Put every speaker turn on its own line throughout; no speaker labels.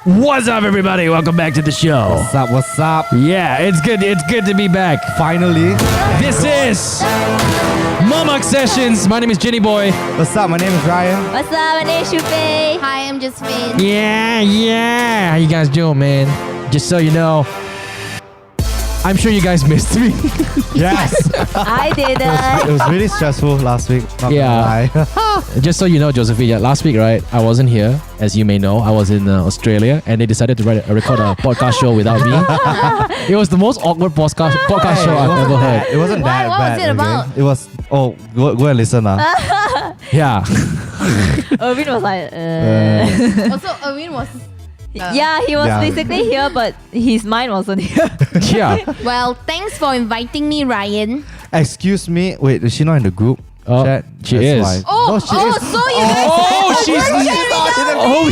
What's up, everybody? Welcome back to the show.
What's up? What's up?
Yeah, it's good. It's good to be back.
Finally.
This is Mamak Sessions. My name is Jenny Boy.
What's up? My name is Ryan.
What's up? My name is Shupe.
Hi, I'm Josephine.
Yeah. How you guys doing, man? Just so you know, I'm sure you guys missed me.
Yes.
I didn't.
It was really stressful last week. Not
Yeah.
gonna lie.
Just so you know, Josephine, last week, right? I wasn't here, as you may know. I was in Australia, and they decided to record a podcast show without me. It was the most awkward podcast show I've ever heard.
It wasn't that
What
bad.
was it about?
Okay? It was. Oh, go and listen now.
Yeah.
Irvin was like,
Also, Erwin was.
yeah, he was basically here, but his mind wasn't here.
Yeah.
Well, thanks for inviting me, Ryan.
Excuse me. Wait, is she not in the group?
Oh,
Chat?
she
That's
is.
why.
Oh,
No, she
oh,
is.
so you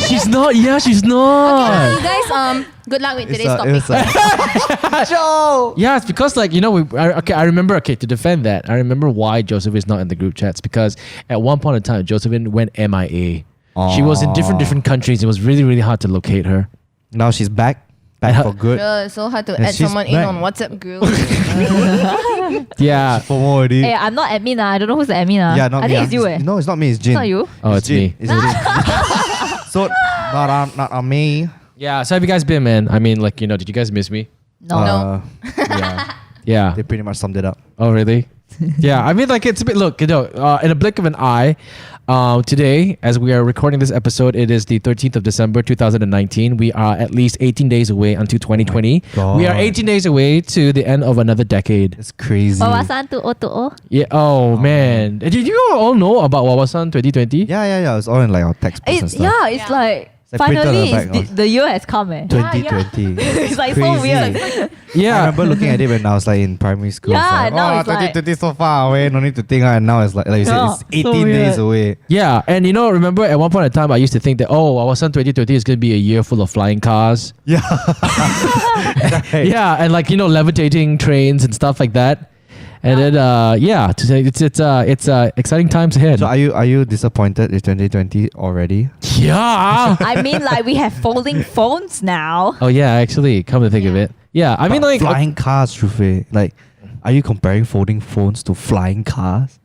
guys.
She's not. Yeah, she's not.
You guys, good luck with today's
It's
topic.
Yeah, it's because I remember, to defend that, I remember why Joseph is not in the group chats, because at one point in time, Josephine went MIA. She was in different countries. It was really, really hard to locate her.
Now she's back for good.
It's so hard to
And
add
she's
someone in
back.
on WhatsApp group.
Yeah.
For more already.
Hey, I'm not admin. I don't know who's the admin.
Yeah, not
I
me.
think it's you.
No, it's not me. It's Jin.
It's not you.
Oh, it's me.
It's Jin. So not on me.
Yeah. So how have you guys been, man? I mean, did you guys miss me?
No.
Yeah.
Yeah.
They pretty much summed it up.
Oh, really? Yeah. I mean, it's a bit. Look, in a blink of an eye, today, as we are recording this episode, it is the 13th of December, 2019. We are at least 18 days away until 2020.
God.
We are 18 days away to the end of another decade.
It's crazy.
Wawasan 2020.
Yeah. Oh, man. Did you all know about Wawasan 2020?
Yeah. It's all in like our textbooks and stuff.
Yeah, it's like
It's like printed on
finally
the back
the year has come.
2020.
It's like so
Crazy.
weird.
I
Yeah.
remember looking at it when I was like in primary school.
Yeah,
it's like,
now it's like-
2020 so far away, no need to think. And now it's like you said,
Yeah,
it's 18
so
days
weird.
away.
Yeah, and remember at one point in time, I used to think that, Wawasan 2020 is going to be a year full of flying cars.
Yeah.
Yeah, and levitating trains and stuff like that. And then, it's exciting times ahead.
So are you disappointed in 2020 already?
Yeah.
I mean, like we have folding phones now.
Oh yeah, actually, come to think of it. Yeah, I mean,
But flying cars, Shufe. Like, are you comparing folding phones to flying cars?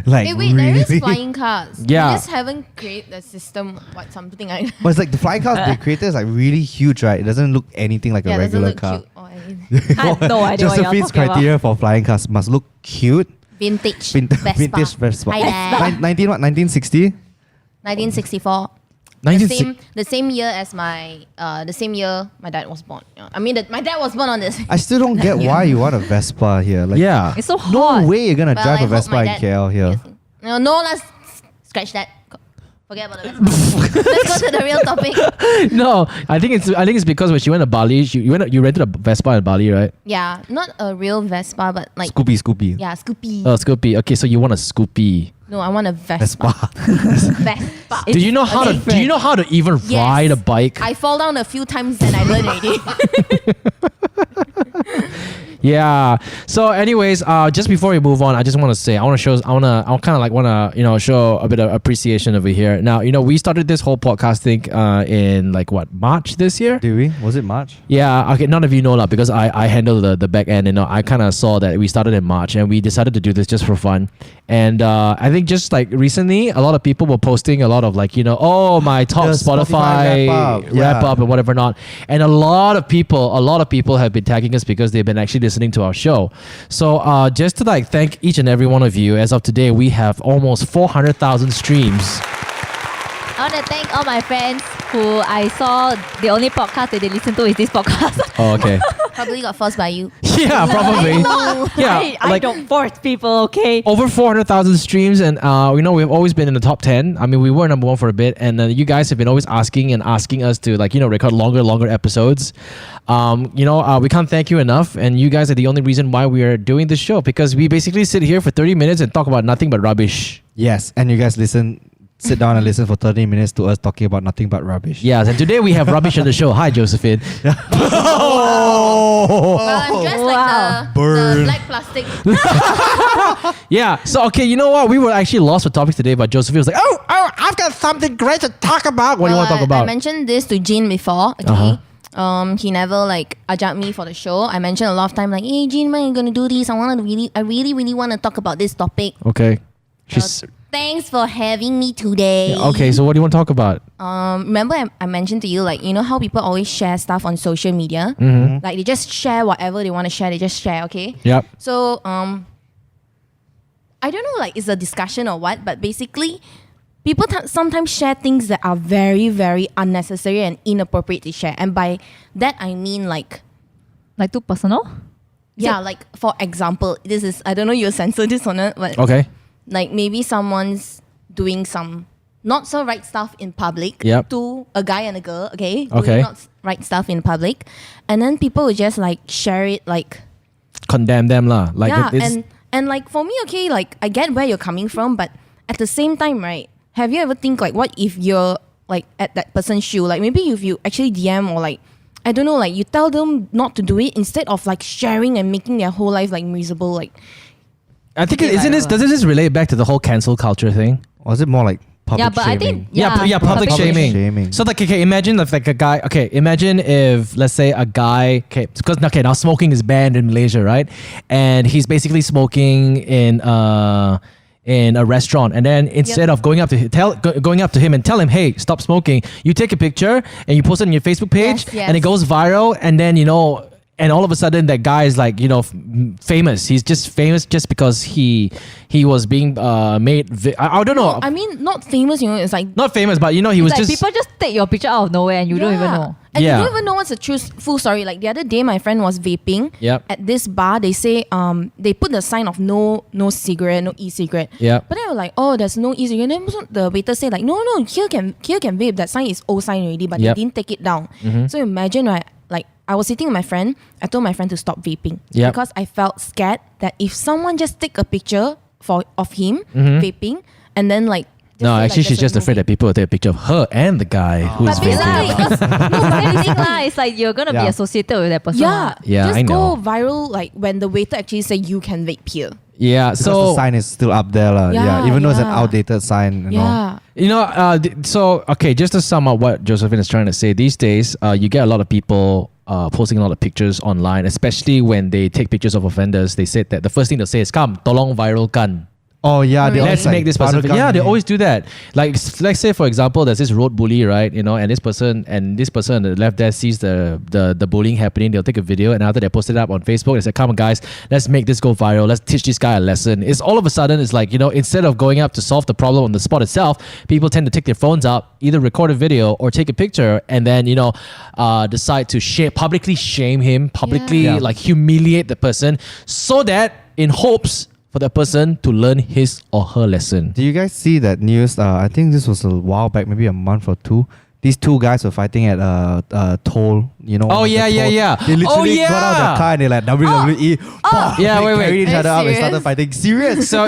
Like,
Hey, wait, there is
really?
flying cars.
Yeah.
We just haven't created the system, something like that.
But it's like the flying cars they created is like really huge, right? It doesn't look anything like a
Yeah, doesn't
regular
look
car.
cute or anything.
I have no idea what you're
Josephine's
talking about.
criteria for flying cars must look cute.
Vintage.
Vintage Vespa.
Hi there.
1960?
1964.
1960.
The same year as my dad was born. Yeah. I mean, my dad was born on this.
I still don't get why you want a Vespa here. Like,
Yeah.
It's so hot.
no way you're gonna
Well,
drive
I
a
hope
Vespa
my
in
dad-
KL here.
No, let's scratch that. Forget about the Vespa. Let's go to the real topic.
No, I think it's because when she went to Bali, you rented a Vespa in Bali, right?
Yeah, not a real Vespa, but like
Scoopy.
yeah, Scoopy.
Oh, Scoopy. Okay, so you want a Scoopy.
No, I want a Vespa.
Vespa.
Vespa.
Do you know how to? Do you know how to even
Yes.
ride a bike?
I fall down a few times and I learned already.
Yeah. So, anyways, just before we move on, I just want to say I want to show a bit of appreciation over here. Now, we started this whole podcast thing in March this year.
Did we? Was it March?
Yeah. Okay. None of you know that because I handle the back end. I kind of saw that we started in March and we decided to do this just for fun. And I think just recently, a lot of people were posting a lot of my top
The
Spotify wrap up and whatever not. And a lot of people have been tagging us because they've been actually listening to our show. So just to thank each and every one of you, as of today, we have almost 400,000 streams.
I want to thank all my friends who I saw the only podcast that they listen to is this podcast.
Oh, okay.
Probably got forced by you.
Yeah, probably. Yeah,
I don't force people, okay?
over 400,000 streams, and we've always been in the top 10. I mean, we were number one for a bit, and you guys have been always asking us to record longer episodes. We can't thank you enough, and you guys are the only reason why we are doing this show, because we basically sit here for 30 minutes and talk about nothing but rubbish.
Yes, and you guys listen sit down and listen for 30 minutes to us talking about nothing but rubbish.
Yes, and today we have rubbish on the show. Hi, Josephine.
Oh!
Well, I'm dressed
Wow.
like the
Burn.
black plastic.
Yeah. So okay, you know what? We were actually lost for topics today, but Josephine was like, "Oh, I've got something great to talk about." What do you want to talk
I
about?
mentioned this to Jean before. Okay.
Uh-huh.
He never like ajak me for the show. I mentioned a lot of time like, hey Jean, when are you gonna do this? I really want to talk about this topic.
Okay. She's
Thanks for having me today.
okay. So what do you want to talk about?
Remember I mentioned to you like, you know how people always share stuff on social media?
Mm-hmm.
Like they just share whatever they want to share. They just share. Okay.
Yep.
So I don't know like it's a discussion or what, but basically people sometimes share things that are very, very unnecessary and inappropriate to share. And by that I mean like
Like too personal?
yeah, like for example, this is I don't know you'll censor this or not, but
Okay.
like maybe someone's doing some not so right stuff in public
Yep.
to a guy and a girl, okay?
Okay.
Doing not right stuff in public. And then people will just like share it like
Condemn them lah. Like
yeah,
it's,
and like for me, okay, like I get where you're coming from, but at the same time, right? Have you ever think like what if you're like at that person's shoe? Like maybe if you actually DM or like I don't know, like you tell them not to do it instead of like sharing and making their whole life like miserable. Like
I think
Okay,
isn't this
whatever.
doesn't this relate back to the whole cancel culture thing?
Or is it more like public
Yeah, but I
shaming?
think
Yeah, public shaming.
shaming.
So like, okay, imagine if like a guy. Okay, imagine if let's say a guy. Okay, because okay, now smoking is banned in Malaysia, right? And he's basically smoking in a restaurant, and then instead of going up to going up to him and tell him, hey, stop smoking, you take a picture and you post it on your Facebook page,
Yes, yes.
and it goes viral, and then and all of a sudden that guy is like famous. He's just famous just because he was being made. I don't know.
I mean, not famous, you know. It's like
Not famous, but he was
It's like
just.
people just take your picture out of nowhere and you don't even know.
And
Yeah.
you don't even know what's the full story. Like the other day, my friend was vaping
Yep.
at this bar. They say they put the sign of no cigarette, no e-cigarette.
Yep.
But they were like, oh, there's no e-cigarette. Then the waiter say like, no, here can vape. That sign is old sign already, but
Yep.
they didn't take it down.
Mm-hmm.
So imagine, right? Like I was sitting with my friend. I told my friend to stop vaping
Yep.
because I felt scared that if someone just take a picture of him
Mm-hmm.
vaping and then like.
No, actually, she's just afraid that people will take a picture of her and the guy who's
But basically,
vaping.
because
No, but same thing lah. It's like you're gonna be
Yeah.
associated with that person.
yeah,
Yeah,
just
I
go
know.
viral like when the waiter actually say you can vape here.
Yeah,
Because
so
the sign is still up there, lah.
Yeah,
Even though it's an
yeah.
outdated sign.
Yeah.
so okay, just to sum up what Josephine is trying to say, these days you get a lot of people posting a lot of pictures online, especially when they take pictures of offenders. They said that the first thing they'll say is, "Come, tolong viral kan."
Oh yeah, they
Let's
always
make this person.
Barukan
Yeah, they
ni.
always do that. Like, let's say for example, there's this road bully, right? And this person on the left there sees the bullying happening. They'll take a video and after they post it up on Facebook, they say, "Come on, guys, let's make this go viral. Let's teach this guy a lesson." It's all of a sudden, it's like instead of going up to solve the problem on the spot itself, people tend to take their phones up, either record a video or take a picture, and then decide to publicly shame him, publicly
Yeah.
like humiliate the person, so that in hopes for that person to learn his or her lesson.
Do you guys see that news? I think this was a while back, maybe a month or two. These two guys were fighting at toll.
Oh,
the
yeah, yeah,
toll.
yeah.
They literally
Oh,
got out of
yeah.
the car and they like WWE.
Yeah,
they
wait.
carried each
Are
other
you
up and
serious?
started fighting. Serious.
So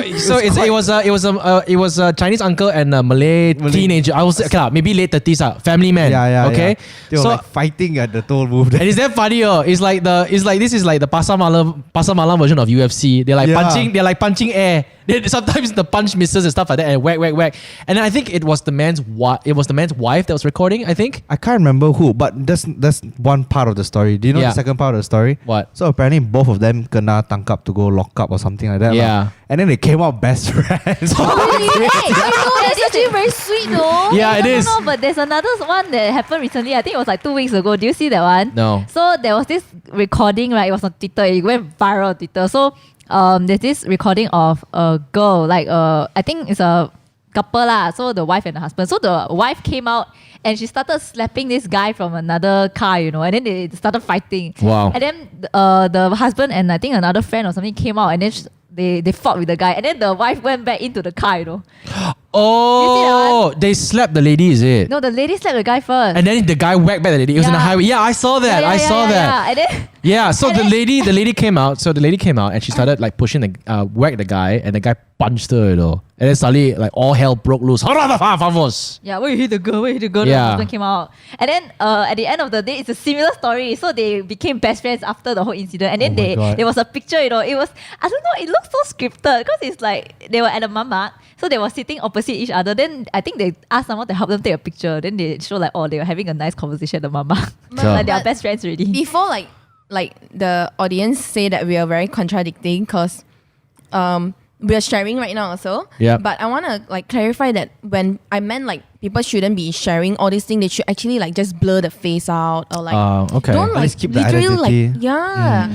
it was a Chinese uncle and a Malay teenager. I was maybe late 30s, family man.
yeah.
Okay.
They were
So
like fighting at the toll booth.
and it's that funny. It's like this is like the Pasar Malam version of UFC. They're like punching air. Sometimes the punch misses and stuff like that, and whack. And then I think it was the man's wife that was recording. I think.
I can't remember who, but that's one part of the story. Do you know
Yeah.
the second part of the story?
What?
So apparently both of them kena tangkap to go lock up or something like that.
Yeah.
lah. And then they came out best friends.
That's actually very sweet though.
Yeah, it is.
No, but there's another one that happened recently. I think it was like 2 weeks ago. Do you see that one?
No.
So there was this recording, right? It was on Twitter. It went viral on Twitter. So there's this recording of a girl, like I think it's a couple lah. So the wife and the husband. So the wife came out and she started slapping this guy from another car, and then they started fighting.
Wow.
And then the husband and I think another friend or something came out and then they fought with the guy. And then the wife went back into the car,
Oh, they slapped the lady, is it?
No, the lady slapped the guy first.
And then the guy whacked back the lady. It was in the
Yeah.
highway. Yeah, I saw that. I saw that.
Yeah. And then
Yeah, so
And
the
then-
lady came out. So the lady came out and she started like pushing whack the guy, and the guy punched her, And then suddenly, like, all hell broke loose.
Yeah, where you hit the girl, where you hit the girl, the
Yeah.
husband came out. And then at the end of the day, it's a similar story. So they became best friends after the whole incident. And then
Oh my God.
there was a picture, it was, I don't know, it looks so scripted because it's like they were at a Mamak. So they were sitting opposite each other. Then I think they asked someone to help them take a picture. Then they show like, they were having a nice conversation at the Mamak.
So-
Like they are
But
best friends already.
Before like the audience say that we are very contradicting because we are sharing right now also.
Yeah.
But I want to like clarify that when I meant like people shouldn't be sharing all these things, they should actually like just blur the face out or like
Okay.
don't
At
like
least keep the
literally
identity.
like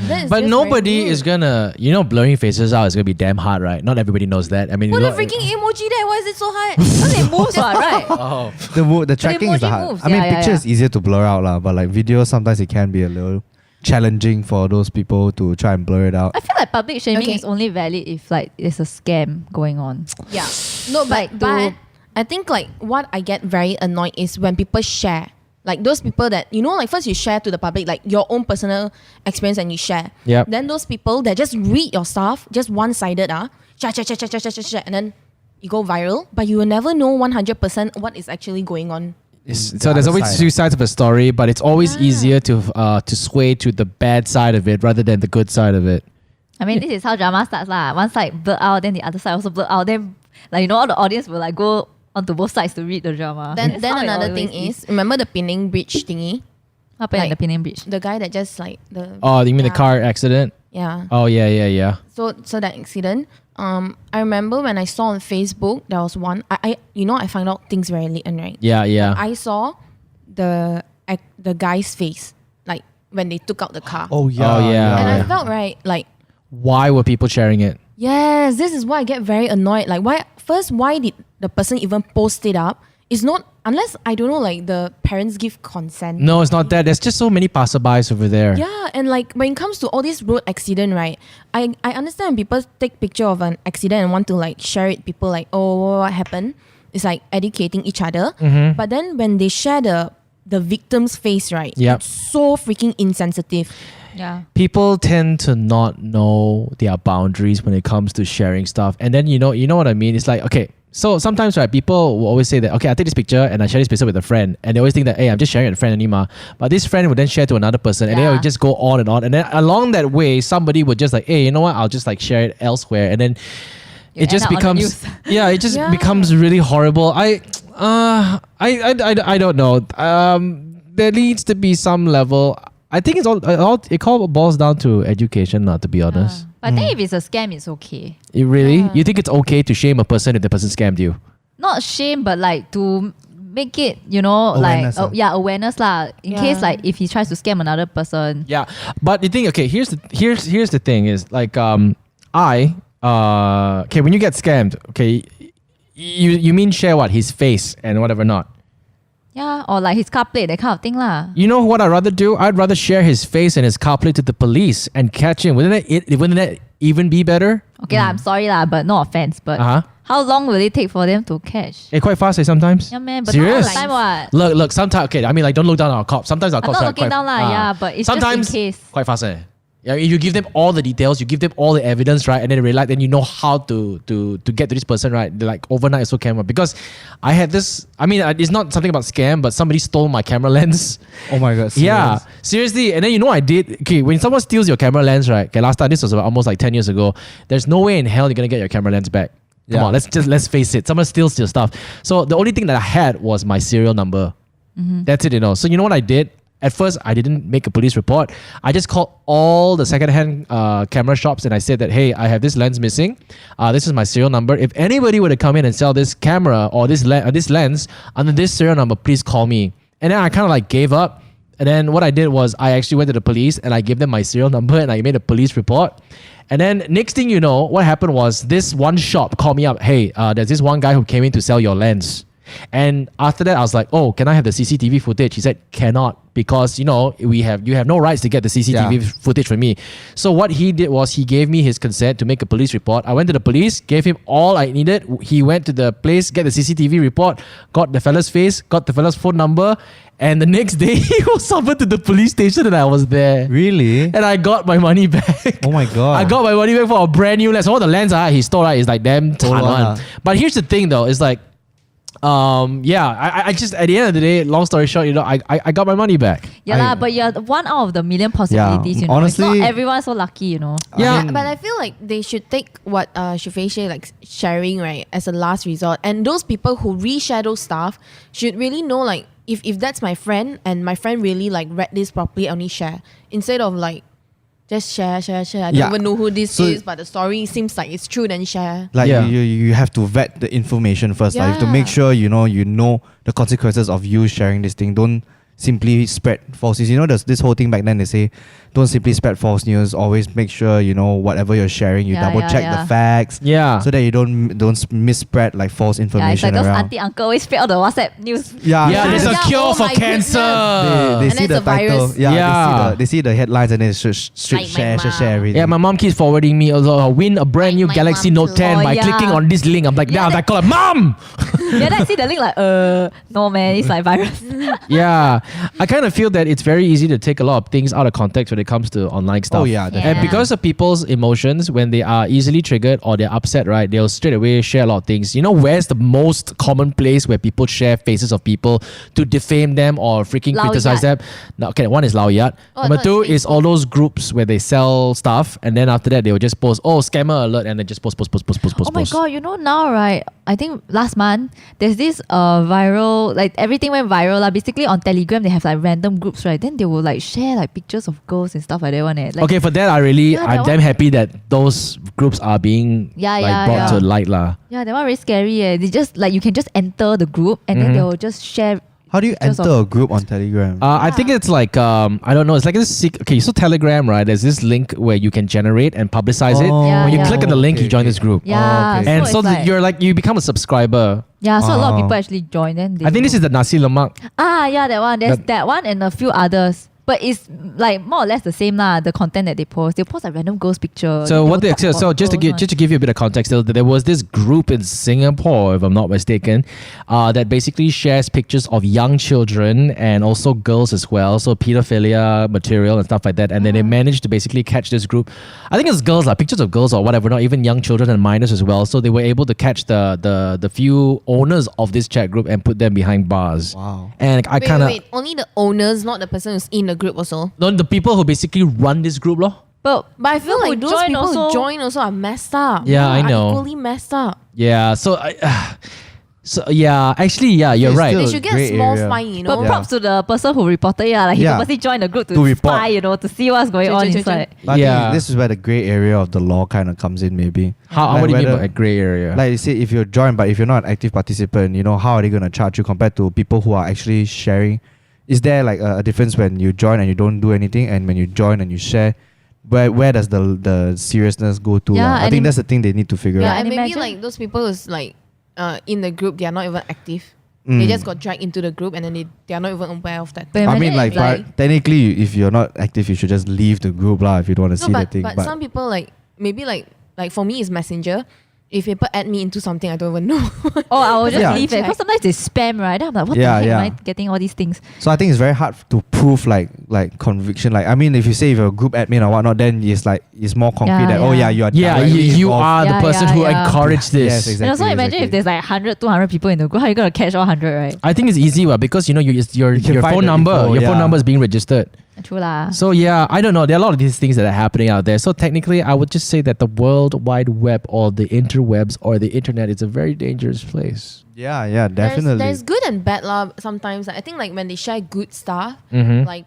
that is
But
just
nobody
very
is
rude.
gonna, blurring faces out is gonna be damn hard, right? Not everybody knows that. I mean,
Put
you
a
know-
freaking emoji there. Why is it so hard?
Because it moves, right?
Oh.
The tracking is the
emoji
hard.
moves.
I mean,
Yeah, yeah,
picture
yeah.
is easier to blur out, lah. But like video, sometimes it can be a little challenging for those people to try and blur it out.
I feel like public shaming
Okay.
is only valid if like there's a scam going on.
Yeah. No, but,
Like,
but I think like what I get very annoyed is when people share. Like those people that, like first you share to the public, like your own personal experience and you share.
Yep.
Then those people that just read your stuff, just one-sided, share, and then you go viral, but you will never know 100% what is actually going on.
So there's
other
always
side.
two sides of a story, but it's always easier to sway to the bad side of it rather than the good side of it.
I mean, this is how drama starts lah. One side blur out, then the other side also blur out. Then like all the audience will like go onto both sides to read the drama.
Then
That's how it
another
always
thing is, remember the pinning bridge thingy?
what happened at the
like-
Penang Bridge.
The guy that just like the
Oh, you mean the
Yeah.
car accident?
yeah.
Oh, yeah.
So that accident. I remember when I saw on Facebook there was one. I find out things very late, right?
Yeah.
I saw the guy's face, like when they took out the car.
Oh yeah.
Oh, yeah.
And
yeah.
I felt right, like,
Why were people sharing it?
yes, this is why I get very annoyed. Like, why did the person even post it up? It's not, unless, I don't know, like the parents give consent.
No, it's not that. There's just so many passerbys over there.
Yeah, and like when it comes to all this road accident, right? I understand when people take picture of an accident and want to like share it. People like, oh, what happened? It's like educating each other.
Mm-hmm.
But then when they share the victim's face, right?
Yep.
It's so freaking insensitive.
Yeah.
People tend to not know their boundaries when it comes to sharing stuff. And then you know what I mean? It's like, okay, so sometimes, right, people will always say that, okay, I take this picture and I share this picture with a friend. And they always think that, hey, I'm just sharing it with a friend anymore. But this friend would then share to another person and then it
Yeah.
would just go on and on. And then along that way, somebody would just like, hey, you know what? I'll just like share it elsewhere. And then
You
it just
end up on the
becomes,
news.
yeah, it just
Yeah.
becomes really horrible. I don't know. There needs to be some level. I think it all boils down to education, to be honest.
But I think if it's a scam, it's okay.
You really?
Yeah.
You think it's okay to shame a person if the person scammed you?
Not shame, but like to make it,
Awareness,
like awareness lah. In
Yeah.
case like if he tries to scam another person.
Yeah, but the thing, okay, here's the thing is like when you get scammed, okay, you mean share what, his face and whatever not.
Yeah, or like his car plate, that kind of thing lah.
You know what I'd rather do? I'd rather share his face and his car plate to the police and catch him. Wouldn't that even be better?
Okay lah, I'm sorry lah, but no offense. But
Uh-huh.
how long will it take for them to catch?
It's quite fast, sometimes.
Yeah, man, but
Serious?
not all the time what.
Look, sometimes, okay, I mean, like, don't look down on our cops. Sometimes our
I'm
cops
not
are
looking
quite,
down lah, yeah, but it's just in
sometimes
case.
quite fast. Yeah, if you give them all the details, you give them all the evidence, right, and then they realize, then you know how to get to this person, right? They're like overnight it's so camera. Because I had this, I mean, it's not something about scam, but somebody stole my camera lens.
Oh my god.
Yeah,
serious?
seriously. And then you know what I did? Okay, when someone steals your camera lens, right? Okay, last time, this was about almost like 10 years ago. There's no way in hell you're gonna get your camera lens back. Come
Yeah.
on, let's face it. Someone steals your stuff. So the only thing that I had was my serial number. That's it, So you know what I did? At first, I didn't make a police report. I just called all the secondhand camera shops and I said that, hey, I have this lens missing. This is my serial number. If anybody were to come in and sell this camera or this lens under this serial number, please call me. And then I kind of like gave up. And then what I did was I actually went to the police and I gave them my serial number and I made a police report. And then next thing you know, what happened was this one shop called me up. Hey, there's this one guy who came in to sell your lens. And after that, I was like, oh, can I have the CCTV footage? He said, cannot, because you have no rights to get the CCTV footage from me. So what he did was he gave me his consent to make a police report. I went to the police, gave him all I needed. He went to the place, get the CCTV report, got the fella's face, got the fella's phone number, and the next day he was summoned to the police station and I was there.
Really?
And I got my money back.
Oh my god.
I got my money back for a brand new lens. All the lens he stole is like damn tan one. But here's the thing though, it's like I just at the end of the day, long story short, I got my money back.
Yeah, but you're one out of the million possibilities, you know.
Honestly,
it's not everyone's so lucky, you know.
Yeah.
But I feel like they should take what Shufei say, like sharing, right, as a last resort. And those people who reshare those stuff should really know, like, if that's my friend and my friend really like read this properly, I only share. Instead of like just share. I don't even know who this is, but the story seems like it's true, then share.
Like you have to vet the information first. Like, you have to make sure you know the consequences of you sharing this thing. Don't simply spread false news. You know, there's this whole thing back then, they say don't simply spread false news. Always make sure whatever you're sharing, you double check the facts. Yeah. So that you don't misspread like false information.
Yeah, it's like
around.
those auntie uncle always spread all the WhatsApp news.
There's a cure for cancer.
They see the title.
Yeah.
They see the headlines and then straight share everything.
Yeah, my mom keeps forwarding me win a brand new Galaxy Note 10 by clicking on this link. I'm like, I call her mom.
Then I see the link like, no man, it's like virus.
Yeah, I kind of feel that it's very easy to take a lot of things out of context when it comes to online stuff.
Oh yeah,
and because of people's emotions, when they are easily triggered or they're upset, right, they'll straight away share a lot of things. You know, where's the most common place where people share faces of people to defame them or freaking criticize them? No, okay, one is Lao Yat. Number two is all those groups where they sell stuff, and then after that they will just post, scammer alert, and then just post.
Oh my god, now, right? I think last month there's this viral, like everything went viral. Basically on Telegram they have like random groups, right? Then they will like share like pictures of girls and stuff like that one. Like,
okay, for that I'm damn happy that those groups are being brought to light lah.
Yeah, that one very scary. They just like you can just enter the group and then they will just share.
How do you enter a group on Telegram?
I think it's like I don't know. It's like this. Okay, so Telegram, right? There's this link where you can generate and publicize it. When you click on the link, you join this group.
Yeah,
and so you become a subscriber.
Yeah, so a lot of people actually join. Then
I think this is the Nasi Lemak.
Yeah, that one. There's that one and a few others. But it's like more or less the same lah. The content that they post like random ghost pictures.
So just to give you a bit of context, there was this group in Singapore, if I'm not mistaken, that basically shares pictures of young children and also girls as well. So pedophilia material and stuff like that. And then they managed to basically catch this group. I think it's girls, pictures of girls or whatever, not even young children and minors as well. So they were able to catch the few owners of this chat group and put them behind bars.
Wow.
And I kind of
wait, only the owners, not the person who's in the group also.
No, the people who basically run this group, lor.
But I feel like those people who join also are messed up.
Yeah, I know.
Are equally messed up.
Yeah, you're right.
They should get a small fine,
But props to the person who reported, he purposely joined the group to spy, to see what's going on inside.
I think this is where the grey area of the law kind of comes in, maybe.
How what do you mean by a grey area?
Like you say, if you're joined, but if you're not an active participant, how are they going to charge you compared to people who are actually sharing? Is there like a difference when you join and you don't do anything, and when you join and you share? Where does the seriousness go to? I think that's the thing they need to figure out.
Yeah, and maybe like those people who's like in the group, they are not even active. They just got dragged into the group and then they are not even aware of that.
I mean, technically, if you're not active, you should just leave the group lah. If you don't want to see the thing.
But some people maybe for me, it's Messenger. If people add me into something, I don't even know.
I will just leave it. Because sometimes they spam, right? Then I'm like, what the heck am I getting all these things?
So I think it's very hard to prove like conviction. Like, I mean, if you say if you're a group admin or whatnot, then it's more concrete that you are
you are the person who encouraged this.
Yes, exactly.
And also imagine if there's like 100, 200 people in the group, how are you gonna catch all 100, right?
I think it's easy, because your phone number is being registered.
True lah.
So I don't know. There are a lot of these things that are happening out there. So technically, I would just say that the World Wide Web or the interwebs or the internet is a very dangerous place.
Yeah, definitely.
There's good and bad lah. Sometimes I think like when they share good stuff, like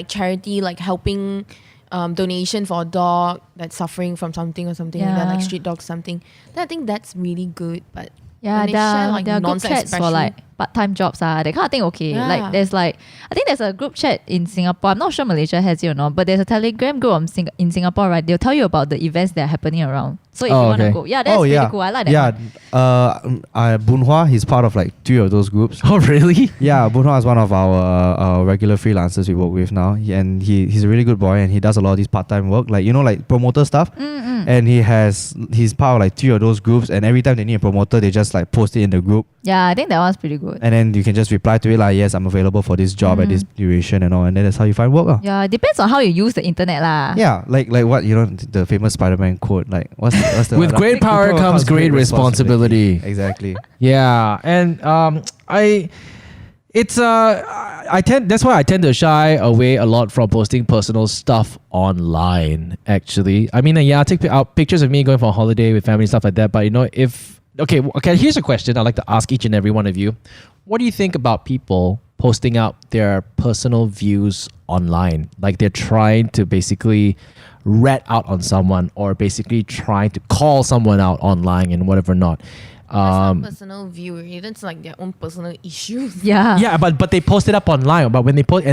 charity, like helping donation for a dog that's suffering from something or something like that, like street dog something. Then I think that's really good. But
Yeah,
when they
there
share,
are,
like,
there are group
nonsense,
chats for
especially.
like part-time jobs. That kind of thing, okay.
Yeah.
Like there's like, I think there's a group chat in Singapore. I'm not sure Malaysia has it or not, but there's a Telegram group in Singapore, right? They'll tell you about the events that are happening around. So if you want to go, yeah, that's really cool. I like that.
Yeah,
one.
Bunhua, he's part of like 3 of those groups.
Oh, really?
Yeah, Bunhua is one of our regular freelancers we work with now, and he's a really good boy, and he does a lot of these part-time work, like like promoter stuff. And he's part of like 3 of those groups, and every time they need a promoter, they just like post it in the group,
Yeah, I think that one's pretty good.
and then you can just reply to it like, yes, I'm available for this job at this duration and all, and then that's how you find work.
Yeah, it depends on how you use the internet lah.
Yeah, like what the famous Spider-Man quote, like what's the
With great power comes great responsibility.
Exactly.
Yeah, and that's why I tend to shy away a lot from posting personal stuff online. Actually, I mean, I take out pictures of me going for a holiday with family and stuff like that. But okay, here's a question I'd like to ask each and every one of you. What do you think about people posting out their personal views online? Like they're trying to basically rat out on someone, or basically trying to call someone out online and whatever not.
That's not personal view. It's like their own personal issues.
Yeah.
Yeah, but they post it up online. But when they post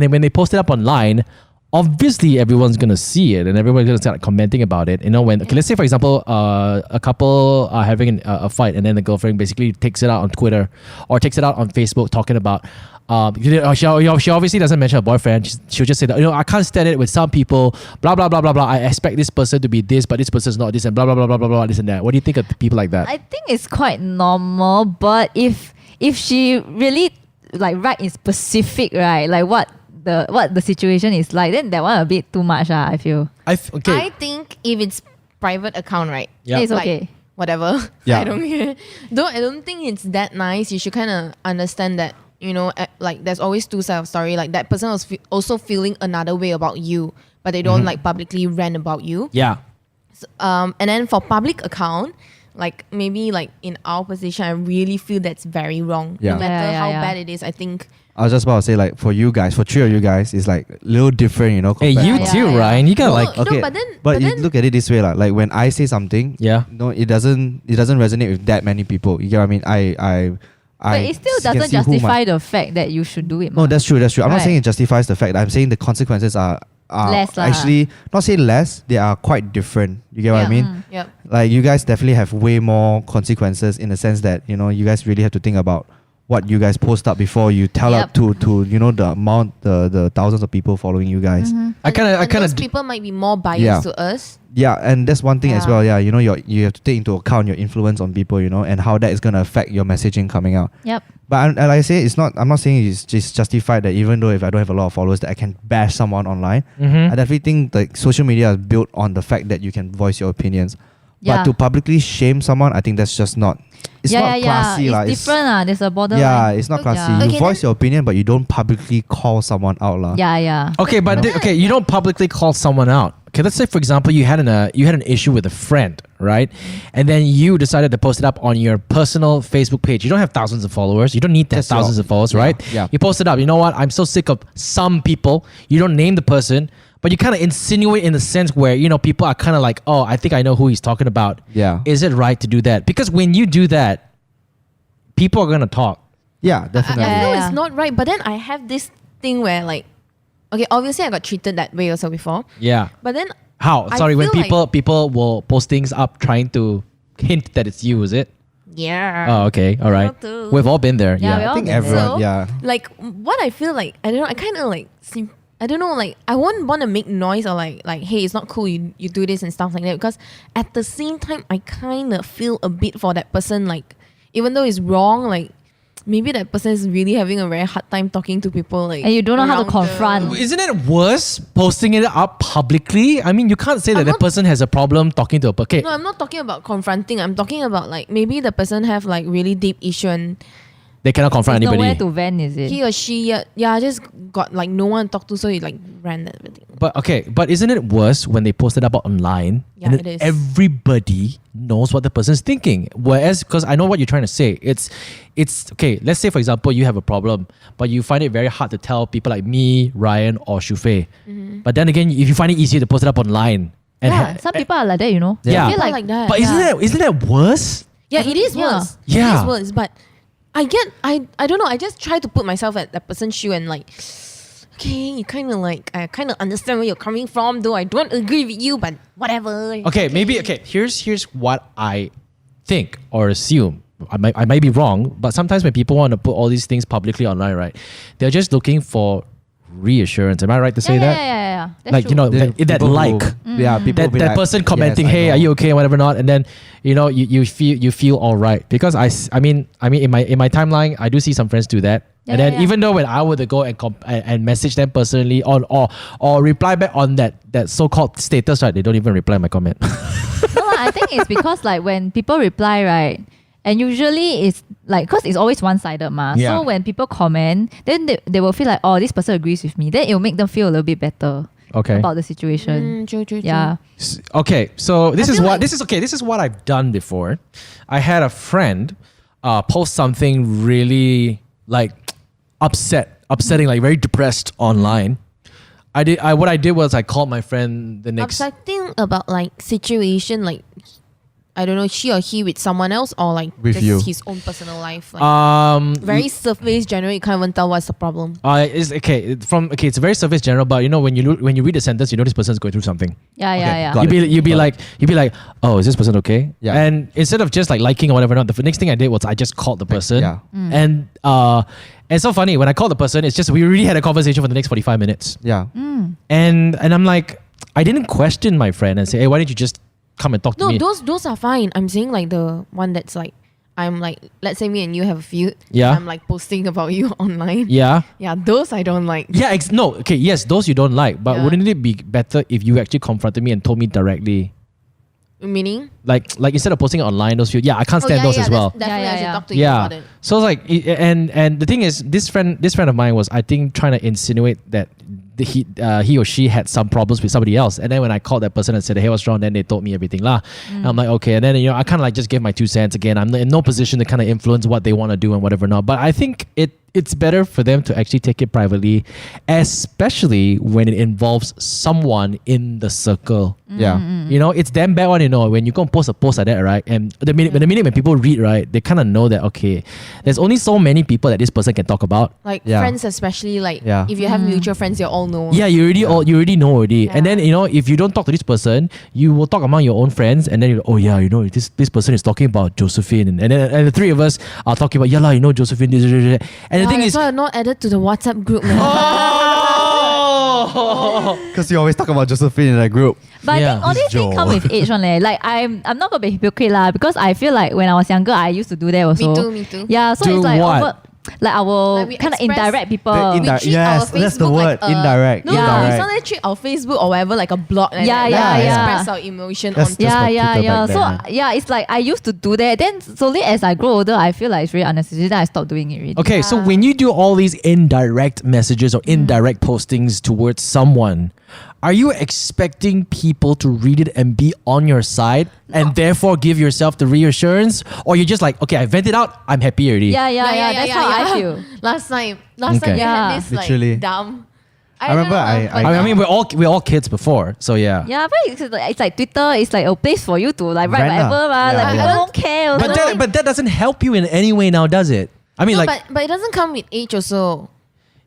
it up online, obviously everyone's gonna see it and everyone's gonna start commenting about it. Let's say for example, a couple are having a fight, and then the girlfriend basically takes it out on Twitter or takes it out on Facebook, talking about. She obviously doesn't mention her boyfriend. She'll just say that, I can't stand it with some people, blah blah blah blah blah. I expect this person to be this, but this person's not this, and blah blah blah blah blah blah, this and that. What do you think of people like that?
I think it's quite normal, but if she really like write in specific, right, like what the situation is like, then that one a bit too much. I feel.
I think if it's private account, right?
Yeah.
It's
like,
okay.
Whatever.
Yeah.
I don't care. I don't think it's that nice. You should kind of understand that, like there's always two sides of story. Like that person was also feeling another way about you, but they don't like publicly rant about you.
Yeah.
And then for public account, like maybe like in our position, I really feel that's very wrong.
Yeah.
No matter how
Yeah.
bad it is, I think.
I was just about to say, like, for you guys, for 3 of you guys, it's like a little different,
Hey,
compared
you
to-
too,
yeah.
Ryan. You got
No,
like
no,
okay,
but
you
then
look at it this way, like when I say something,
yeah.
no, it doesn't resonate with that many people. You get what I mean?
But it still
can
doesn't
see who
justify the fact that you should do it.
No, that's true. I'm not
Right.
saying it justifies the fact. I'm saying the consequences are
Less lah.
actually not say less. They are quite different. You get what I
Yeah.
mean?
Yep.
Like you guys definitely have way more consequences in the sense that you guys really have to think about what you guys post up before you tell
Yep.
up to the amount the thousands of people following you guys.
I kind
And those
of
people might be more biased
Yeah.
to us.
Yeah, and that's one thing as
Yeah.
well. Yeah, you have to take into account your influence on people, and how that is gonna affect your messaging coming out.
Yep.
But like I say, I'm not saying it's just justified that even though if I don't have a lot of followers that I can bash someone online. I definitely think like social media is built on the fact that you can voice your opinions.
Yeah.
But to publicly shame someone, I think that's just not. It's not classy,
It's
lah.
different. There's a borderline.
Yeah, it's not classy.
Yeah.
You
Okay,
voice your opinion, but you don't publicly call someone out, lah.
Yeah.
Okay, but you don't publicly call someone out. Okay, let's say for example you had an issue with a friend, right? And then you decided to post it up on your personal Facebook page. You don't have thousands of followers. You don't need to have
That's your-
thousands of followers, right?
Yeah.
You post it up. You know what? I'm so sick of some people. You don't name the person, but you kind of insinuate in the sense where people are kind of like, oh, I think I know who he's talking about.
Yeah.
Is it right to do that? Because when you do that, people are gonna talk.
Yeah, definitely.
I know
Yeah.
it's not right, but then I have this thing where like, okay, obviously I got treated that way also before,
Yeah.
but then
How?
I
Sorry, when
feel
people will post things up trying to hint that it's you, is it?
yeah.
Oh, okay. All right.
too.
We've all been there.
Yeah,
Yeah.
we
I
all
think
been there.
everyone.
So,
Yeah.
Like what I feel like, I don't know, I kind of like I don't know, like I won't want to make noise or like hey, it's not cool you do this and stuff like that, because at the same time I kind of feel a bit for that person, like even though it's wrong, like maybe that person is really having a very hard time talking to people, like,
And you don't know how to
around the-
confront.
Isn't it worse posting it up publicly? I mean, you can't say that
I'm
that
not-
person has a problem talking to a okay.
No, I'm not talking about confronting. I'm talking about like maybe the person have like really deep issue and
They cannot confront
There's
anybody.
nowhere to vent, is it?
he or she just got like no one to talk to, so he like ran everything.
But isn't it worse when they post it up online
Yeah,
and then
it is.
everybody knows what the person's thinking? Whereas, because I know what you're trying to say, it's okay. Let's say for example you have a problem, but you find it very hard to tell people like me, Ryan, or Shufe. But then again, if you find it easier to post it up online, and
Yeah, some people are like that,
Yeah.
I feel
People like that.
but isn't that worse?
Yeah, it is
Yeah.
worse.
Yeah.
It is worse. But I don't know. I just try to put myself at that person's shoe and like, okay, you kind of like, I kind of understand where you're coming from, though I don't agree with you, but whatever.
Okay, maybe here's what I think or assume. I might be wrong, but sometimes when people want to put all these things publicly online, right, they're just looking for reassurance. Am I right to say that?
Yeah. That's
Like,
true.
you know,
The
that
people who-
like
yeah, people
that,
be
that
like,
person commenting,
"Yes, I
hey, are
know."
you okay and whatever not, and then you feel all right because I mean in my timeline I do see some friends do that.
Yeah,
And then
yeah.
even though when I were to go and message them personally or reply back on that so-called status, right, they don't even reply my comment.
No, I think it's because like when people reply, right, and usually it's like, because it's always one-sided ma.
Yeah.
So when people comment, then they will feel like, oh, this person agrees with me. Then it will make them feel a little bit better
Okay.
about the situation.
True.
Yeah.
Okay, so this
I
is
feel
what
like-
this is what I've done before. I had a friend post something really like upsetting, like very depressed online. What I did was I called my friend the next.
Upsetting about like situation, like I don't know, she or he with someone else or like
With
just
you.
his own personal life. Like
Very
surface general, you can't even tell what's the problem.
it's okay it's very surface general, but you know when you read the sentence, you know this person's going through something.
Yeah.
got it.
You'd be like, oh, is this person okay?
Yeah.
And instead of just like liking or whatever, not the next thing I did was I just called the person.
yeah.
And it's so funny when I called the person. It's just we really had a conversation for the next 45 minutes.
Yeah.
And I'm like, I didn't question my friend and say, hey, why didn't you just come and talk to
No,
me?
those are fine. I'm saying like the one that's like, I'm like, let's say me and you have a feud.
Yeah.
I'm like posting about you online.
Yeah.
Yeah, those I don't like.
Yeah. No. Okay. Yes, those you don't like, but
Yeah.
wouldn't it be better if you actually confronted me and told me directly?
Meaning?
Like instead of posting it online, those few, I can't stand those as well.
Definitely, I should
Yeah.
talk to you
Yeah.
about it.
So it's like, and the thing is, this friend of mine was, I think, trying to insinuate that he or she had some problems with somebody else. And then when I called that person and said, hey, what's wrong? Then they told me everything lah. And I'm like, okay. And then I kind of like just gave my 2 cents again. I'm in no position to kind of influence what they want to do and whatever not. But I think it's better for them to actually take it privately, especially when it involves someone in the circle.
Yeah.
It's damn bad one, when you go and post a post like that, right? And the minute when people read, right, they kind of know that, okay, there's only so many people that this person can talk about.
Like
Yeah.
friends, especially like
Yeah.
if you have mutual friends, you all know.
Yeah, you already know already. And
Yeah.
then, if you don't talk to this person, you will talk among your own friends, and then this person is talking about Josephine, and then the three of us are talking about, Josephine, this. And the thing
that's
is,
why I'm not added to the WhatsApp group, man.
Because you always talk about Josephine in that group.
But
Yeah.
I think all these things
Joe.
come with age one. Like I'm not gonna be hypocrite lah, because I feel like when I was younger, I used to do that also.
Me too.
Yeah, so
Do
it's like
what?
I will
Like we
kind of
express
indirect people.
The
We treat
yes,
our
that's the
Facebook
word.
like a-
Indirect.
No,
Yeah.
we
Indirect.
sometimes treat our Facebook or whatever like a blog. Like
Yeah,
that.
yeah,
Like,
yeah.
Express our emotion
That's
on.
just what Twitter back
So
then.
yeah, it's like I used to do that. Then slowly as I grow older, I feel like it's really unnecessary. Then I stopped doing it really.
okay, so when you do all these indirect messages or indirect postings towards someone, are you expecting people to read it and be on your side and therefore give yourself the reassurance? Or you're just like, okay, I vented out, I'm happy already.
Yeah. That's how I feel.
Last time
Okay.
we
Yeah.
had this
Literally.
like dumb.
I remember
don't know,
I-
but
I mean, we're all kids before, so yeah.
Yeah, but it's like Twitter. It's like a place for you to like write
Rant lah.
whatever.
Yeah,
Like
yeah.
people don't care. also.
But that doesn't help you in any way now, does it? I mean,
no,
like,
but it doesn't come with age also.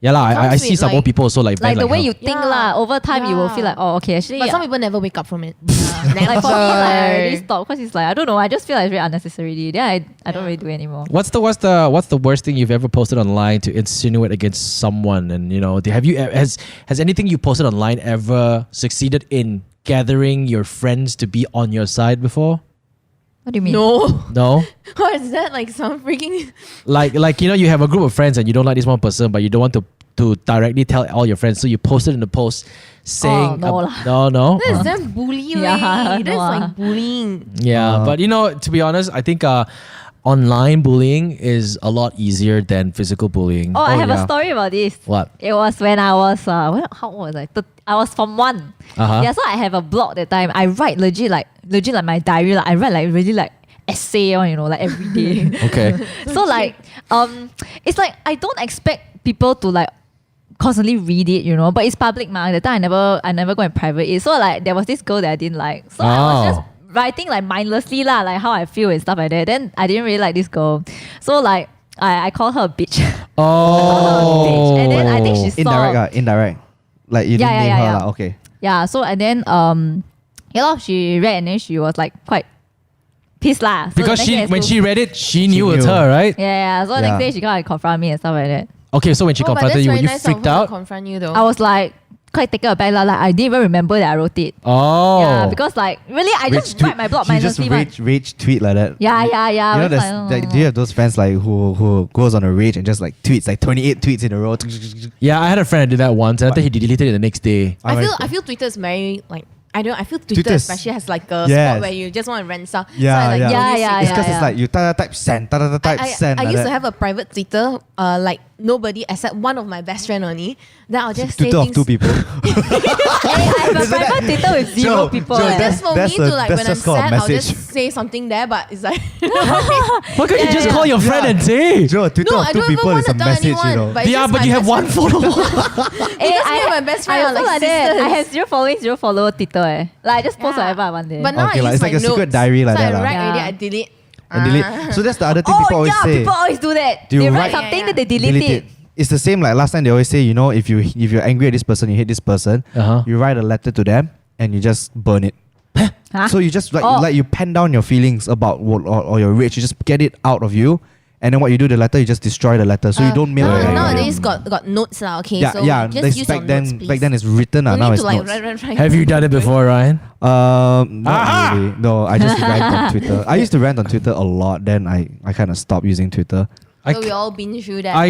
yeah lah. I
comes
see
with,
some old
like-
people also like
like
vent
the way
hell.
you think
Yeah.
lah. Over time, you will
Yeah.
feel like, oh, okay, actually.
But some people never wake up from it.
like for me, like, I already stopped because it's like I don't know. I just feel like it's very unnecessary. Then I don't really do it anymore.
What's the worst thing you've ever posted online to insinuate against someone? And has anything you posted online ever succeeded in gathering your friends to be on your side before?
What do you mean?
No.
No.
What is that? Like some freaking.
like you have a group of friends and you don't like this one person, but you don't want to directly tell all your friends, so you posted in the post saying,
no lah.
no.
That's damn bullying.
Yeah,
That's
no
like
ah.
bullying.
Yeah, but to be honest, I think online bullying is a lot easier than physical bullying.
Oh, I have
yeah.
a story about this.
What?
It was when I was how old was I? I was from 1.
Uh-huh.
Yeah, so I have a blog that time. I write legit like my diary. Like I write like really like essay on, like every day.
Okay.
So like it's like I don't expect people to like constantly read it, but it's public ma. That time I never go and private it. So like there was this girl that I didn't like. So I was just writing like mindlessly lah, like how I feel and stuff like that. Then I didn't really like this girl, so like I called her a bitch.
Oh.
And then I think she saw
Indirect. Like you didn't name her lah. Okay.
Yeah, so and then she read and then she was like quite pissed lah. So
Because
the next day
when
I
she read it, she knew
knew.
it's her, right?
so the next day she kind of confront me and stuff like that.
Okay, so when she
Oh, but
confronted
that's
you, were
very
you
nice of
freaked
her to
out?
confront you though.
I was like quite taken aback lah. Like I didn't even remember that I wrote it.
Oh.
Yeah, because like really I just write my blog
She just
mindlessly.
rage tweet like that.
Yeah.
You know,
It's
there's, like, do you have those friends like who goes on a rage and just like tweets like 28 tweets in a row?
Yeah, I had a friend that did that once, and I think he deleted it the next day.
I feel Twitter is very like I feel Twitter
Twitter's-
especially has like a
Yes.
spot where you just want to rant stuff.
Yeah,
so I, like,
yeah.
don't use
Yeah,
it.
It's because
yeah.
it's like you type send, type send.
I
like
used
that.
to have a private Twitter, like nobody except one of my best friend only. Then I'll just say
Twitter of
things.
two people.
I have a private Twitter with zero
Joe,
people.
Joe,
eh.
That's for
That's
me
a-
to like
that's
when I'm
just called a
sad, I'll
message.
just say something there. But it's like
Why can't you just
yeah.
call your friend
Yeah.
and say?
Joe, Twitter
no,
of
I
two
don't even
people
want
is
to
a
tell
message,
anyone.
you know.
But it's
Yeah,
just
but
my
you have
best
one
friend.
follower.
Eh,
Because me and my best friend
I
are like
also like that.
sisters.
I have zero following, zero follower Twitter. Like I just post whatever I want there.
But now
Okay,
I
like,
use
it's
my
like a secret
notes.
diary like
so
that
I
lah.
write already,
Yeah.
I delete.
And delete. So that's the other thing people always say.
people always do that.
Do you
They write
write-
something
Yeah,
that they delete it.
It's the same like last time they always say, you know, if you're angry at this person, you hate this person,
Uh-huh.
you write a letter to them and you just burn it.
Huh?
So you just
Oh.
you pen down your feelings about what or your rage. You just get it out of you, and then what you do the letter, you just destroy the letter. So you don't mail it.
Nowadays got notes now. Okay,
Yeah,
so
yeah.
just
that's
use
back
your
then,
notes, please.
back then it's written.
You
Now
need
it's
to like
notes.
write.
Have you done it before, Ryan?
Not really. No, I just rant on Twitter. I used to rant on Twitter a lot. Then I kind of stopped using Twitter.
So we all been through that.
I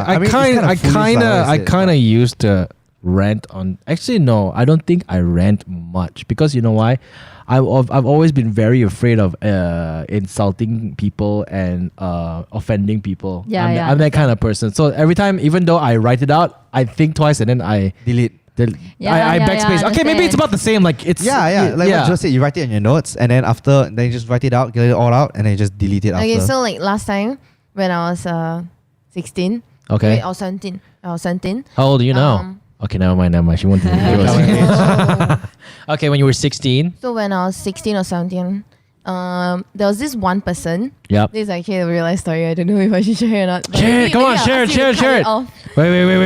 I mean, it's kinda foolish lah,
I
I
kind of used to rant on. Actually, no, I don't think I rant much because you know why? I've always been very afraid of insulting people and offending people.
Yeah,
I'm,
yeah,
I'm that kind of person. So every time, even though I write it out, I think twice and then I
Delete.
Yeah,
I
yeah,
backspace.
yeah,
okay, maybe it's
understand.
about the same. Like it's
Like what Joe said, you write it in your notes, and then you just write it out, get it all out, and then you just delete it after.
Okay, so like last time when I was 16.
Okay.
Wait, I was 17.
How old are you now?
Um,
Okay, never mind. She won't tell you.
so,
Okay, when you were 16.
so when I was 16 or 17, there was this one person.
Yep.
This is actually a real life story. I don't know if I should share it or not. but
Share it,
maybe-
come on,
maybe I'll
share it,
ask you to
share
cut
it.
off.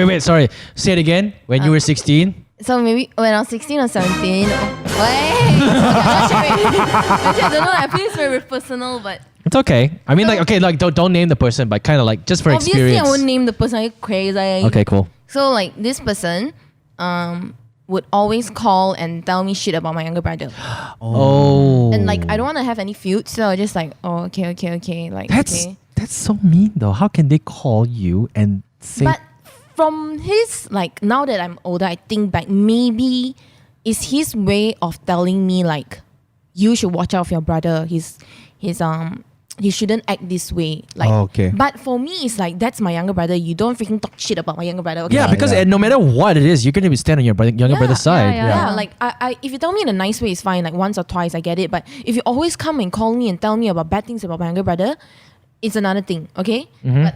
Wait. Sorry. Say it again. When you were 16.
So maybe when I was 16 or 17. Wait. Okay, I'm not sure. Actually, I don't know. I feel it's very personal, but
It's okay. I mean, like, okay, like don't name the person, but kind of like just for
obviously
experience.
I won't name the person. Are you crazy?
Okay, cool.
So like this person would always call and tell me shit about my younger brother.
Oh.
And like I don't want to have any feuds, so I just like, oh, okay. Like
That's
okay.
that's so mean though. How can they call you and say?
But from his like now that I'm older, I think back maybe it's his way of telling me like you should watch out for your brother. He shouldn't act this way. Like
Okay.
But for me it's like that's my younger brother. You don't freaking talk shit about my younger brother. Okay?
yeah, because
yeah.
no matter what it is, you're gonna be standing on your younger brother's side.
yeah.
Yeah, like I if you tell me in a nice way, it's fine. Like once or twice, I get it. But if you always come and call me and tell me about bad things about my younger brother, it's another thing. Okay.
Mhm.
But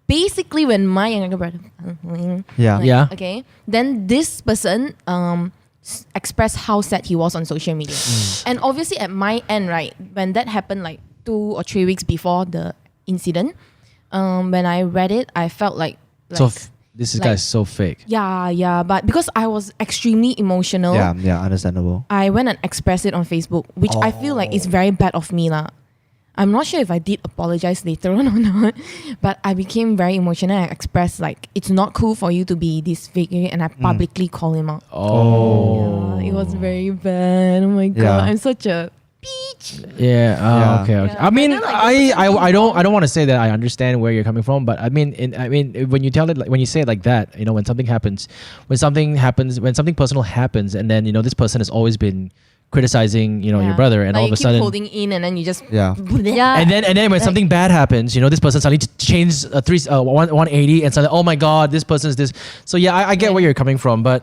basically, when my younger brother,
Yeah.
Yeah.
okay, then this person expressed how sad he was on social media, and obviously at my end, right, when that happened, like 2 or 3 weeks before the incident, when I read it, I felt like
So this
like-
guy's so fake.
yeah, but because I was extremely emotional,
Yeah, understandable.
I went and expressed it on Facebook, which I feel like is very bad of me lah. I'm not sure if I did apologize later on or not, but I became very emotional. I expressed like it's not cool for you to be this fake, and I publicly call him out.
Oh.
Yeah, it was very bad. Oh my god,
Yeah.
I'm such a peach.
Yeah.
Yeah.
Okay.
Yeah.
I mean,
But then, like,
I don't want to say that I understand where you're coming from, but I mean, when you tell it, when you say it like that, you know, when something personal happens, and then this person has always been criticizing, your
Yeah.
brother, and
Like
all
you
of a
keep
sudden,
holding in, and then you just
Yeah.
Yeah.
and then when something bad happens, this person suddenly changed 180, and suddenly, oh my god, this person's this. So yeah, I get where you're coming from, but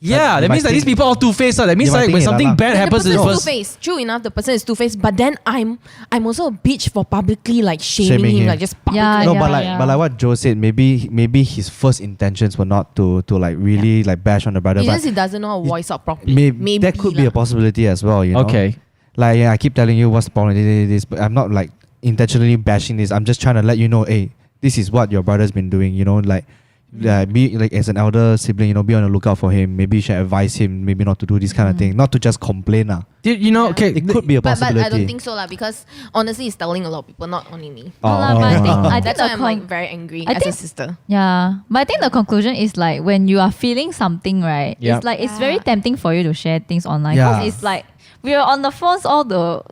Yeah, that means that these people are two-faced. That means
You might
like
think
when
it,
something
lah.
bad
The
happens
person
to
is
the first.
two-faced. True enough, the person is two-faced. But then I'm also a bitch for publicly like shaming
Shaming
him,
him.
like just publicly.
Yeah,
No,
yeah,
but like what Joe said, maybe his first intentions were not to like really like bash on the brother,
It's
but
just he doesn't know how to voice out properly.
maybe that could be a possibility as well. You know.
Okay.
Like I keep telling you what's the problem. This, but I'm not like intentionally bashing this. I'm just trying to let you know, hey, this is what your brother's been doing. You know, like. Be like as an elder sibling, you know, be on the lookout for him. Maybe you should advise him, maybe not to do this kind of thing, not to just complain.
You know,
Yeah.
okay,
It could be a
But
possibility.
I don't think so, because honestly, it's telling a lot of people, not only me.
No lah, but I think
That's
the
why I'm like very angry
I
as a
think-
sister.
Yeah, but I think the conclusion is like when you are feeling something, right?
Yeah.
It's like it's very tempting for you to share things online because
Yeah.
it's like we are on the phones all the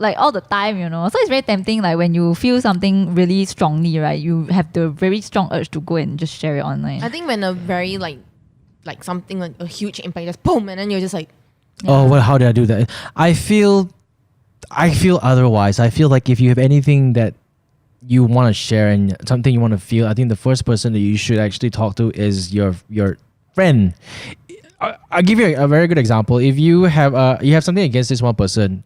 time, you know. So it's very tempting. Like when you feel something really strongly, right? You have the very strong urge to go and just share it online.
I think when a very like something like a huge impact just boom, and then you're just like,
Oh, well, how did I do that? I feel otherwise. I feel like if you have anything that you want to share and something you want to feel, I think the first person that you should actually talk to is your friend. I'll give you a very good example. If you have something against this one person,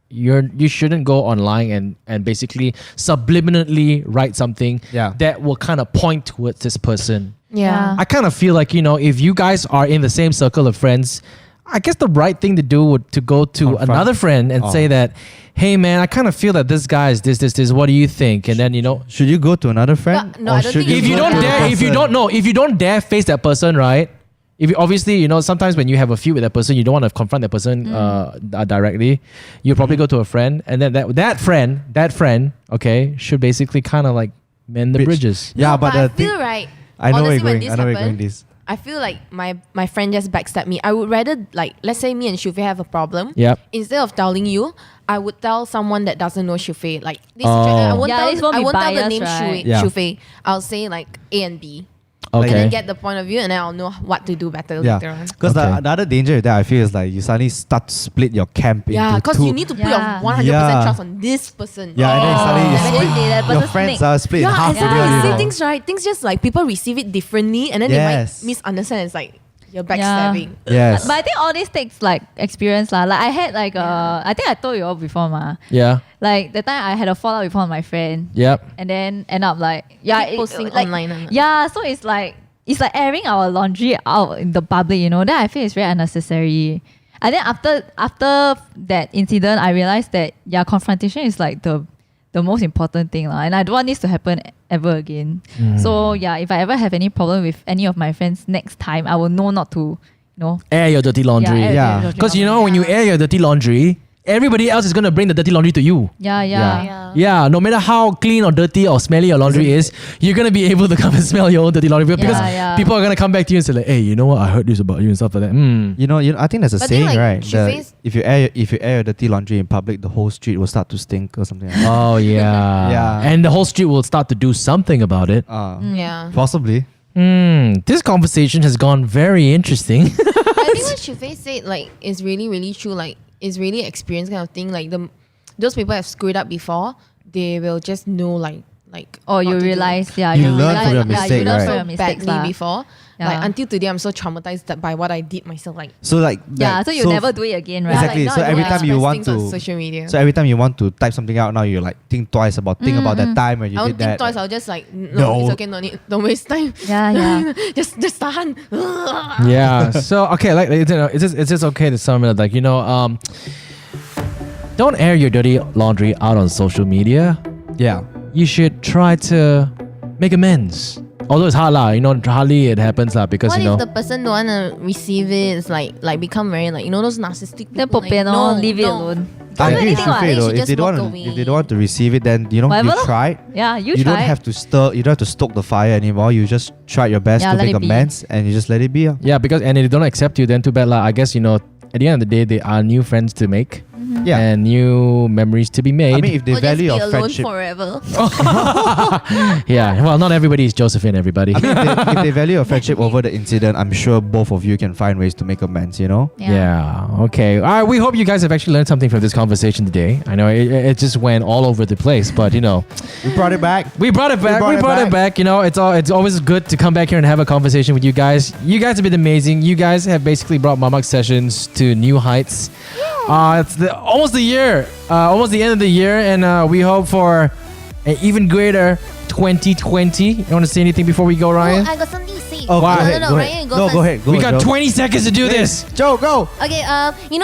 you shouldn't go online and basically subliminally write something that will kind of point towards this person.
Yeah.
I kind of feel like, you know, if you guys are in the same circle of friends, I guess the right thing to do would to go to
Confront.
another friend and say that, hey man, I kind of feel that this guy is this. What do you think? And then, you know,
Should you go to another friend?
No,
or
I don't
should
think
if you
go
don't
to the
dare, if you don't dare face that person, right? If you, obviously, you know, sometimes when you have a feud with that person, you don't want to confront that person directly. You probably go to a friend, and then that friend, okay, should basically kind of like mend the
Bitch.
bridges.
Yeah,
No,
but
I
the thing,
feel right.
I know where
honestly,
you're
when
going.
this
I know where you're going
happened,
this.
I feel like my friend just backstabbed me. I would rather, like, let's say me and Shufe have a problem.
Yep.
Instead of telling you, I would tell someone that doesn't know Shufe. Like this,
Oh.
I won't
Yeah, this
tell.
won't
I
be
won't tell the
biased,
name
right?
Yeah.
Shufe. I'll say like A and B.
Okay.
And then get the point of view, and then I'll know what to do better later on.
Because
Okay.
the other danger with that, I feel, is like you suddenly start to split your camp
Yeah,
into
because
two.
you need to put your
Yeah.
100%
Yeah.
trust on this person.
Yeah, and then suddenly you
And then
split.
that
Your
person
friends
snake.
are split in
Yeah,
half.
and
already,
sometimes you
you
say
know.
things right. Things just like people receive it differently, and then
Yes.
they might misunderstand. It's like you're backstabbing.
Yes.
But I think all this takes like experience lah. Like I had like I think I told you all before ma.
Yeah.
Like the time I had a fallout with one of my friend.
Yep.
And then end up like yeah,
Keep posting
like,
online.
Yeah, so it's like airing our laundry out in the public, you know. Then I feel it's very unnecessary. And then after that incident, I realized that confrontation is like the most important thing lah. And I don't want this to happen ever again. So yeah, if I ever have any problem with any of my friends next time, I will know not to, you know.
Air your dirty laundry.
air
Yeah.
your dirty
Because you know,
laundry.
when you air your dirty laundry, everybody else is gonna bring the dirty laundry to you.
Yeah.
Yeah, no matter how clean or dirty or smelly your laundry is, you're gonna be able to come and smell your own dirty laundry because
Yeah.
people are gonna come back to you and say like, hey, you know what? I heard this about you and stuff like that.
You know, I think there's a
But
saying,
then, like,
right?
she
The-
says-
if you air your dirty laundry in public, the whole street will start to stink or something like that.
Oh yeah.
Yeah.
And the whole street will start to do something about it.
Yeah.
Possibly.
This conversation has gone very interesting.
I think what Shufe said like is really, really true. Like is really experience kind of thing. Like those people have screwed up before, they will just know like
Or
what
you
to do.
realize, yeah,
You
you
learn
realize,
from your
yeah,
mistake,
you learn
right?
from
so
your mistakes
badly
lah.
before.
Yeah.
Like until today, I'm so traumatized that by what I did myself. Like
So like
Yeah,
like,
so you never do it again, right?
Exactly.
Like,
So
now I
every
don't
time you
express
want
things on
to-
social media.
So every time you want to type something out, now you like think twice about that time when you
I
did
don't think
that.
twice. I'll just like no,
No.
it's okay. No need. Don't waste time.
Yeah.
just tahan.
Yeah. So okay, like you know, it's just okay to sum it up. Like, you know, don't air your dirty laundry out on social media.
Yeah.
You should try to make amends. Although it's hard lah, you know, hardly it happens lah because
What
you know.
if the person don't wanna receive it? It's like become very like those narcissistic
Then
people.
popian
like,
lor,
no,
leave it
no.
alone.
I
Can't do
agree with
anything what.
Shufe
You
though.
should
If
just
they don't
walk
want to,
away.
if they don't want to receive it, then you
Whatever
you
lor.
tried.
Yeah, you
You
try.
don't have to stir. You don't have to stoke the fire anymore. You just tried your best
Yeah,
to
let
make
it be.
amends, and you just let it be.
Yeah, because and if they don't accept you, then too bad lah. I guess, you know, at the end of the day, they are new friends to make.
Yeah.
and new memories to be made.
I mean, if they
Or just
value
be
your
alone
friendship,
forever.
yeah, well, not everybody is Josephine, everybody.
I mean, if they value your friendship over the incident, I'm sure both of you can find ways to make amends. You know.
Yeah. Okay. All right. We hope you guys have actually learned something from this conversation today. I know it just went all over the place, but you know,
We brought it back.
we brought it back. We brought it back. You know, it's always good to come back here and have a conversation with you guys. You guys have been amazing. You guys have basically brought Mamak sessions to new heights. It's almost the year, almost the end of the year, and we hope for an even greater 2020. You want to say anything before we go, Ryan?
Oh, I got something to say.
Oh,
Wow.
go ahead.
No,
go
Ryan,
ahead.
go
No,
first.
go ahead. Go
We
ahead,
got
Joe.
20 seconds to do this.
Joe, go.
Okay,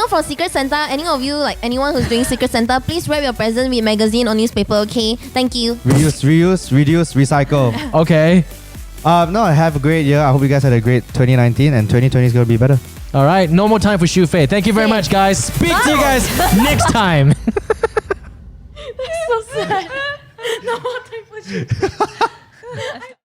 for Secret Santa, any of you, like anyone who's doing Secret Santa, please wrap your present with magazine or newspaper, okay? Thank you.
Reuse, reduce, recycle.
Okay.
No, have a great year. I hope you guys had a great 2019 and 2020 is going to be better.
All right. No more time for Shu Fei. Thank you very much, guys. Speak to you guys next time.
So sad. No more time for you.